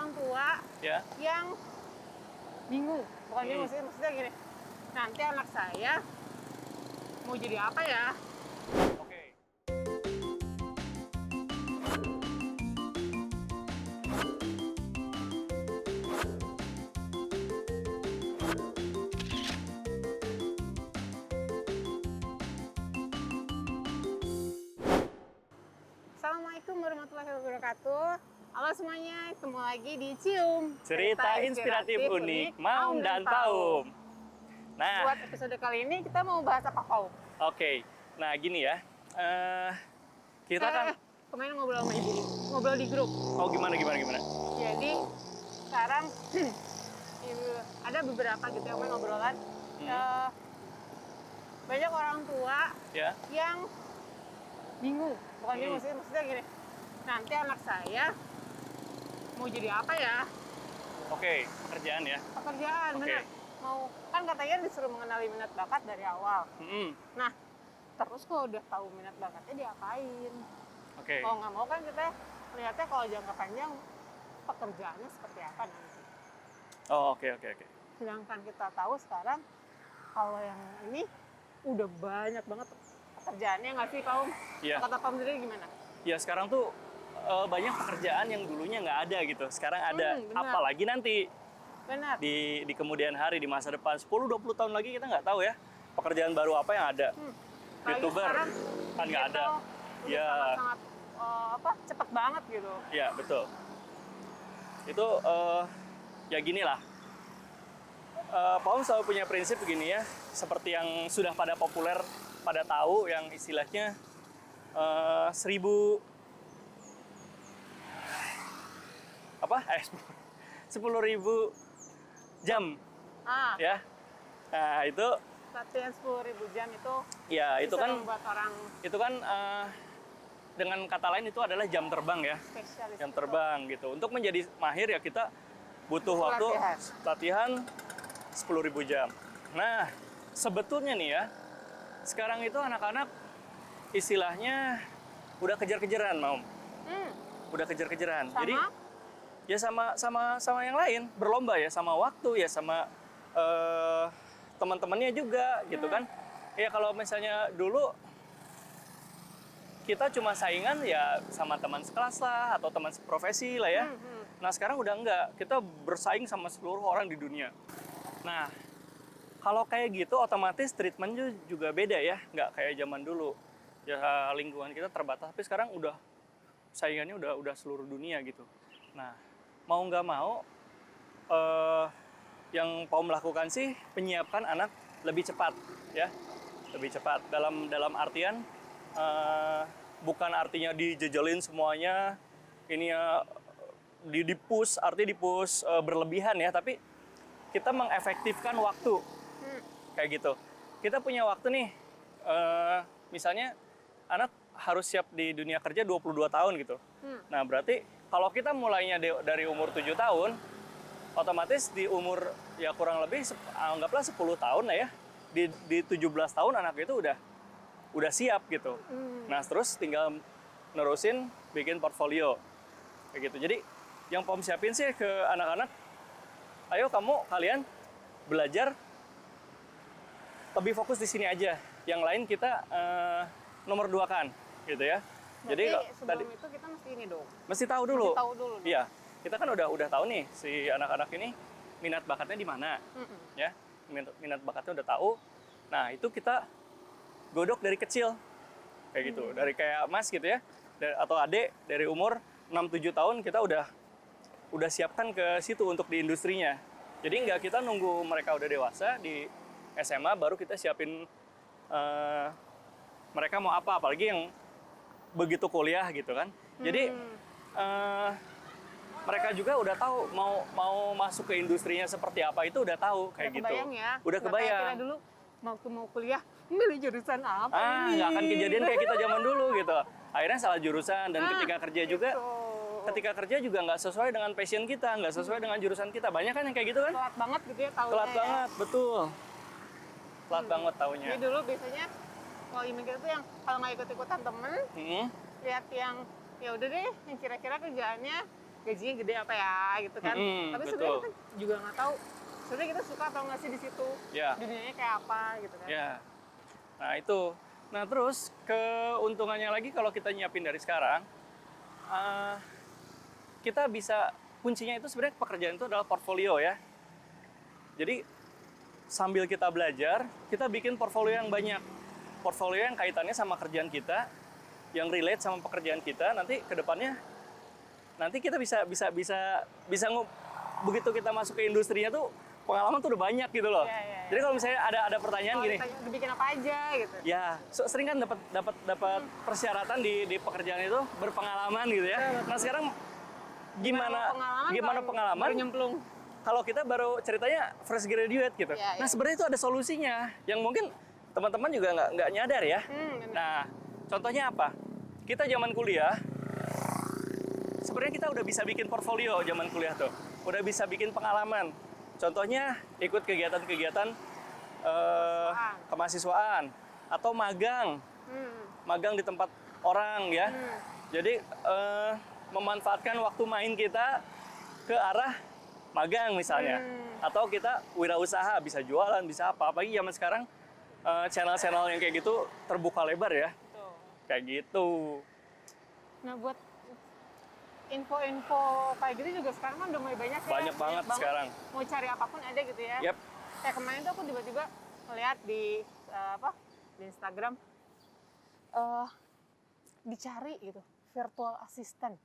orang tua Ya. yang bingung. Bukan bingung sih, maksudnya gini. Nanti anak saya mau jadi apa ya? Oke. Assalamualaikum warahmatullahi wabarakatuh. Halo semuanya, ketemu lagi di Cium Cerita inspiratif unik Maum dan Paum. Nah, buat episode kali ini kita mau bahas apa, Paum? oke. Nah, gini ya. Kita kan kemarin ngobrol sama ibu, ngobrol di grup. oh gimana. Jadi sekarang ada beberapa gitu yang main ngobrolan. Banyak orang tua Ya. yang bingung. Bukan bingung sih, maksudnya gini. Nanti anak saya mau jadi apa ya? Oke, pekerjaan ya. Pekerjaan, Oke. benar. Mau, kan katanya disuruh mengenali minat bakat dari awal. Nah, terus kalau udah tahu minat bakatnya diapain? Oke. Mau nggak mau kan kita melihatnya kalau jangka panjang pekerjaannya seperti apa nanti. Oh, oke. Sedangkan kita tahu sekarang kalau yang ini udah banyak banget pekerjaannya nggak sih, Paum? Iya. Kata Paum sendiri gimana? Ya, sekarang tuh banyak pekerjaan yang dulunya nggak ada gitu. Sekarang ada, Benar. apalagi nanti Benar. di kemudian hari, di masa depan 10-20 tahun lagi kita nggak tahu ya pekerjaan baru apa yang ada. Apalagi YouTuber sekarang kan nggak ada. digital Ya. udah sangat cepet banget gitu. Ya, betul. Itu ya gini lah. Paum selalu punya prinsip begini ya, seperti yang sudah pada populer, pada tahu yang istilahnya 10.000 jam ya. Nah, itu Latihan 10.000 jam itu ya itu bisa kan membuat orang dengan kata lain itu adalah jam terbang ya. spesialis. Jam terbang gitu. Untuk menjadi mahir ya kita butuh waktu latihan 10.000 jam. Nah, sebetulnya nih ya, sekarang itu anak-anak istilahnya udah kejar-kejaran, Maum. Udah kejar-kejaran. Sama? Jadi ya sama yang lain, berlomba ya, sama waktu ya, sama teman-temannya juga gitu kan. Ya kalau misalnya dulu kita cuma saingan ya sama teman sekelas lah atau teman profesi lah ya. Nah, sekarang udah enggak. Kita bersaing sama seluruh orang di dunia. Nah, kalau kayak gitu otomatis treatment juga beda ya, nggak kayak zaman dulu. Ya lingkungan kita terbatas, tapi sekarang udah saingannya udah seluruh dunia gitu. Nah, mau nggak mau yang Paum lakukan sih menyiapkan anak lebih cepat ya. Lebih cepat dalam artian bukan artinya dijejelin semuanya, ini ya di-push berlebihan ya, tapi kita mengefektifkan waktu. Kayak gitu. Kita punya waktu nih, misalnya anak harus siap di dunia kerja 22 tahun gitu. Nah, berarti kalau kita mulainya dari umur 7 tahun, otomatis di umur ya kurang lebih anggaplah 10 tahun lah ya. Di 17 tahun anak itu udah siap gitu. Nah, terus tinggal nerusin bikin portfolio. Kayak gitu. Jadi, yang Paum siapin sih ke anak-anak, ayo kalian belajar lebih fokus di sini aja. Yang lain kita nomor 2-kan gitu ya. Jadi sebelum itu kita mesti ini dong. Mesti tahu dulu. Mesti tahu dulu. Iya. Kita kan udah tahu nih si anak-anak ini minat bakatnya di mana. Ya. Minat bakatnya udah tahu. Nah, itu kita godok dari kecil. Kayak gitu. Dari kayak Mas gitu ya. Atau Adek dari umur 6-7 tahun kita udah siapkan ke situ untuk di industrinya. Jadi nggak kita nunggu mereka udah dewasa di SMA baru kita siapin mereka mau apa, apalagi yang begitu kuliah gitu kan. Jadi mereka juga udah tahu mau masuk ke industrinya seperti apa, itu udah tahu kayak udah gitu. Kebayang ya. Udah kebayang. Kita dulu mau kuliah milih jurusan apa ini? Nggak akan kejadian kayak kita zaman dulu gitu. Akhirnya salah jurusan dan ketika kerja juga ketika kerja juga nggak sesuai dengan passion kita, nggak sesuai dengan jurusan kita. Banyak kan yang kayak gitu kan? Telat banget gitu ya tahunnya. Telat banget, betul. Telat banget tahunnya. Jadi dulu biasanya kalau email kita tuh yang kalau nggak ikut-ikutan temen, lihat yang ya udah deh, yang kira-kira kerjaannya gajinya gede apa ya gitu kan. Tapi sebenarnya betul. kita juga nggak tahu sebenarnya kita suka atau nggak sih di situ, Ya, dunianya kayak apa gitu kan. ya. Nah itu. Nah terus keuntungannya lagi kalau kita nyiapin dari sekarang, eh, kita bisa kuncinya itu sebenarnya pekerjaan itu adalah portfolio ya. Jadi sambil kita belajar, kita bikin portfolio yang banyak. Portfolio yang kaitannya sama kerjaan kita, yang relate sama pekerjaan kita. Nanti ke depannya, nanti kita bisa begitu kita masuk ke industrinya tuh pengalaman tuh udah banyak gitu loh. Iya, iya, iya. Jadi kalau misalnya ada pertanyaan Kalau gini, ditanya, dibikin apa aja gitu. ya sering kan dapat persyaratan di pekerjaan itu berpengalaman gitu ya. Nah sekarang gimana kalau pengalaman? baru nyemplung. Kalau kita baru ceritanya fresh graduate gitu. Iya, Nah iya. sebenarnya itu ada solusinya yang mungkin teman-teman juga nggak nyadar ya. Bener. Nah contohnya apa? Kita zaman kuliah sebenarnya kita udah bisa bikin portfolio zaman kuliah tuh, udah bisa bikin pengalaman. Contohnya ikut kegiatan-kegiatan kemahasiswaan atau magang, magang di tempat orang ya. Jadi memanfaatkan waktu main kita ke arah magang misalnya, atau kita wirausaha bisa jualan bisa apa. Apalagi zaman sekarang channel-channel yang kayak gitu terbuka lebar ya, Tuh. kayak gitu. Nah buat info-info kayak gitu juga sekarang kan udah mulai banyak ya. Banyak banget sekarang. Mau cari apapun ada gitu ya. Yep. Kayak kemarin tuh aku tiba-tiba ngeliat di di Instagram dicari gitu virtual assistant.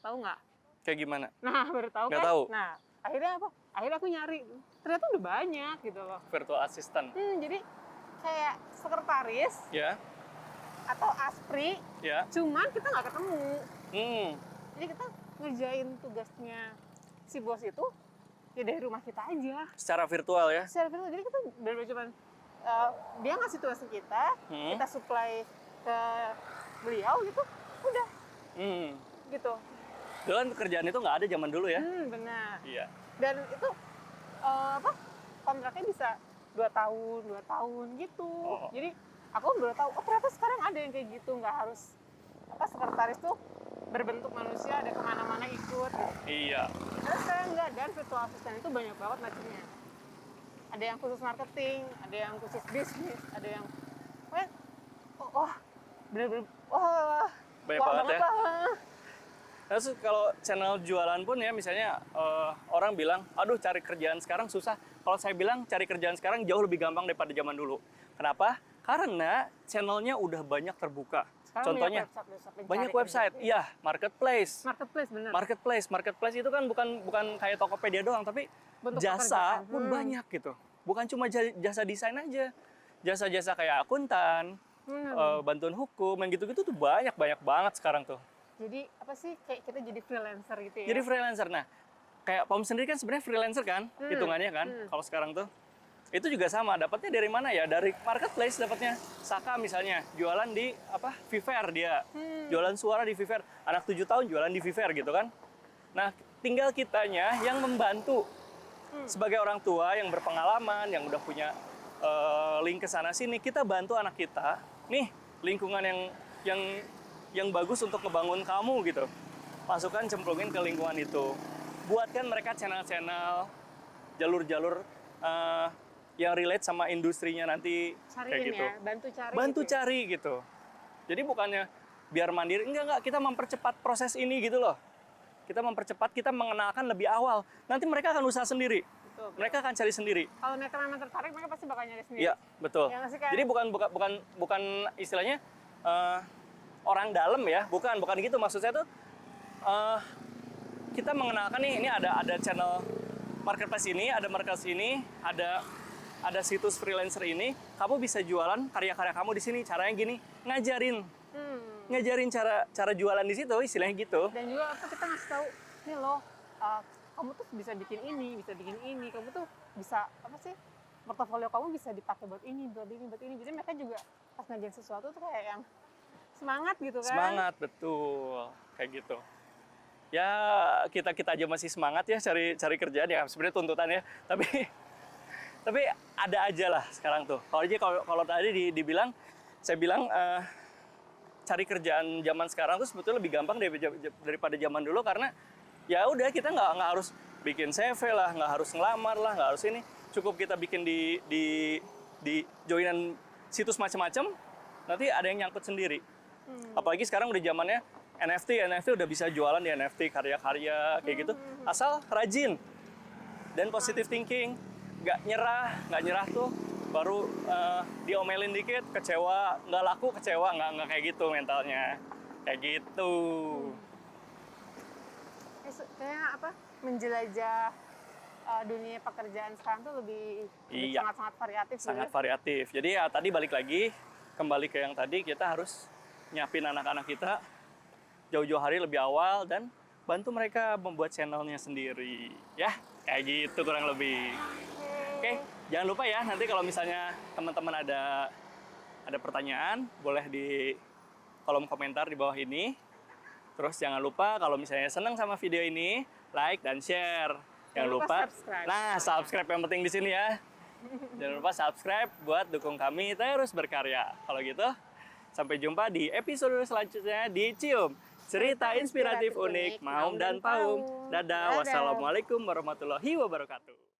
Tahu nggak? Kayak gimana? Nah baru tahu Nggak kan? tahu. Nah akhirnya apa? Akhirnya aku nyari. Ternyata udah banyak gitu loh. Virtual assistant. Jadi kayak sekretaris Ya, atau aspri, ya. cuman kita nggak ketemu. Jadi kita ngerjain tugasnya si bos itu ya dari rumah kita aja. Secara virtual ya. Secara virtual, jadi kita benar-benar cuman dia ngasih tugas ke kita, kita supply ke beliau gitu, udah gitu. Dulu kan pekerjaan itu nggak ada zaman dulu ya. Benar. Iya. Dan itu kontraknya bisa 2 tahun gitu. Jadi aku baru tahu, oh ternyata sekarang ada yang kayak gitu, nggak harus sekretaris tuh berbentuk manusia ada kemana-mana ikut. Gitu. Iya. Terus sekarang nggak, dan virtual assistant itu banyak banget macamnya. Ada yang khusus marketing, ada yang khusus bisnis, ada yang bener-bener Banyak wah banget ya. lah. Terus kalau channel jualan pun ya misalnya orang bilang, aduh cari kerjaan sekarang susah. Kalau saya bilang cari kerjaan sekarang jauh lebih gampang daripada zaman dulu. Kenapa? Karena channelnya udah banyak terbuka. Sekarang Contohnya banyak website, iya, marketplace. Marketplace bener. Marketplace itu kan bukan kayak Tokopedia doang, tapi Bentuk jasa pekerjaan. pun banyak gitu. Bukan cuma jasa desain aja, jasa-jasa kayak akuntan, bantuan hukum, yang gitu-gitu tuh banyak banget sekarang tuh. Jadi apa sih kayak kita jadi freelancer gitu ya? Jadi freelancer. Nah, kayak Pom sendiri kan sebenarnya freelancer kan, hitungannya kan, kalau sekarang tuh. Itu juga sama, dapatnya dari mana ya? Dari marketplace dapatnya. Saka misalnya, jualan di Fiverr dia. Jualan suara di Fiverr. Anak 7 tahun jualan di Fiverr gitu kan. Nah, tinggal kitanya yang membantu. Sebagai orang tua yang berpengalaman, yang udah punya link ke sana sini, kita bantu anak kita. Nih, lingkungan yang bagus untuk ngebangun kamu gitu. Masukkan, cemplungin ke lingkungan itu. Buatkan mereka channel-channel, jalur-jalur yang relate sama industrinya nanti. Cariin kayak gitu. ya, Bantu gitu ya. cari gitu. Jadi bukannya biar mandiri, enggak, kita mempercepat proses ini gitu loh. Kita mempercepat, kita mengenalkan lebih awal. Nanti mereka akan usaha sendiri. Betul. Mereka akan cari sendiri. Kalau mereka memang tertarik, mereka pasti bakal nyari sendiri. Iya, betul. Ya nggak sih, Kak? Jadi bukan istilahnya orang dalam ya, bukan gitu maksud saya tuh. Kita mengenalkan nih, ini ada channel marketplace ini, ada marketplace ini, ada situs freelancer ini, kamu bisa jualan karya-karya kamu di sini. Caranya gini, ngajarin cara jualan di situ, istilahnya gitu. Dan juga kita ngasih tahu, nih loh, kamu tuh bisa bikin ini, kamu tuh bisa portofolio kamu bisa dipakai buat ini. Jadi mereka juga pas ngajarin sesuatu tuh kayak yang semangat gitu kan? Semangat, betul, kayak gitu. Ya kita aja masih semangat ya cari kerjaan ya, sebenarnya tuntutan ya. Tapi ada aja lah sekarang tuh. Kalau tadi saya bilang cari kerjaan zaman sekarang tuh sebetulnya lebih gampang daripada zaman dulu, karena ya udah kita nggak harus bikin CV lah, nggak harus ngelamar lah, nggak harus ini. Cukup kita bikin di joinan situs macam-macam, nanti ada yang nyangkut sendiri. Apalagi sekarang udah zamannya NFT udah bisa jualan di NFT karya-karya kayak gitu. Asal rajin dan positive thinking, nggak nyerah tuh baru diomelin dikit kecewa, nggak laku kecewa, nggak kayak gitu mentalnya, kayak gitu. Kayaknya apa menjelajah dunia pekerjaan sekarang tuh lebih Iya. sangat-sangat variatif Sangat gitu. variatif. Jadi ya tadi balik lagi, kembali ke yang tadi, kita harus nyiapin anak-anak kita jauh-jauh hari lebih awal dan bantu mereka membuat channelnya sendiri. Ya, kayak gitu kurang lebih. Oke, jangan lupa ya, nanti kalau misalnya teman-teman ada pertanyaan, boleh di kolom komentar di bawah ini. Terus jangan lupa kalau misalnya senang sama video ini, like dan share. Jangan lupa subscribe. Nah, subscribe yang penting di sini ya. Jangan lupa subscribe buat dukung kami terus berkarya. Kalau gitu, sampai jumpa di episode selanjutnya di Cium. Cerita inspiratif unik, Maum dan Paum. Dadah, wassalamualaikum warahmatullahi wabarakatuh.